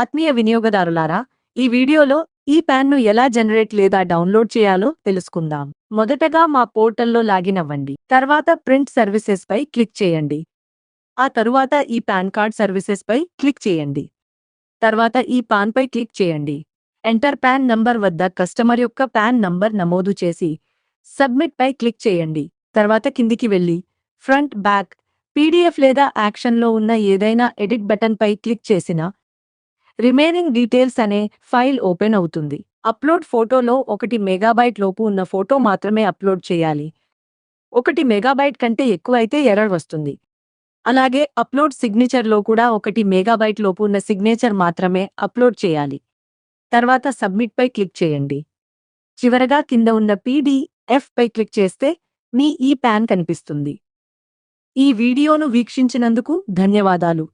ఆత్మీయ వినియోగదారులారా, ఈ వీడియోలో ఈ పాన్ను ఎలా జనరేట్ లేదా డౌన్లోడ్ చేయాలో తెలుసుకుందాం. మొదటగా మా పోర్టల్లో లాగిన్ అవ్వండి. తర్వాత ప్రింట్ సర్వీసెస్ పై క్లిక్ చేయండి. ఆ తరువాత ఈ పాన్ కార్డ్ సర్వీసెస్ పై క్లిక్ చేయండి. తర్వాత ఈ పాన్ పై క్లిక్ చేయండి. ఎంటర్ పాన్ నంబర్ వద్ద కస్టమర్ యొక్క పాన్ నంబర్ నమోదు చేసి సబ్మిట్ పై క్లిక్ చేయండి. తర్వాత కిందికి వెళ్ళి ఫ్రంట్, బ్యాక్, పీడీఎఫ్ లేదా యాక్షన్లో ఉన్న ఏదైనా ఎడిట్ బటన్ పై క్లిక్ చేసిన రిమైనింగ్ డీటెయిల్స్ అనే ఫైల్ ఓపెన్ అవుతుంది. అప్లోడ్ ఫోటోలో 1 మెగాబైట్ లోపు ఉన్న ఫోటో మాత్రమే అప్లోడ్ చేయాలి. 1 మెగాబైట్ కంటే ఎక్కువైతే ఎర్రర్ వస్తుంది. అలాగే అప్లోడ్ సిగ్నేచర్లో కూడా 1 మెగాబైట్ లోపు ఉన్న సిగ్నేచర్ మాత్రమే అప్లోడ్ చేయాలి. తర్వాత సబ్మిట్ పై క్లిక్ చేయండి. చివరగా కింద ఉన్న పీడీఎఫ్ పై క్లిక్ చేస్తే మీ ఈ పాన్ కనిపిస్తుంది. ఈ వీడియోను వీక్షించినందుకు ధన్యవాదాలు.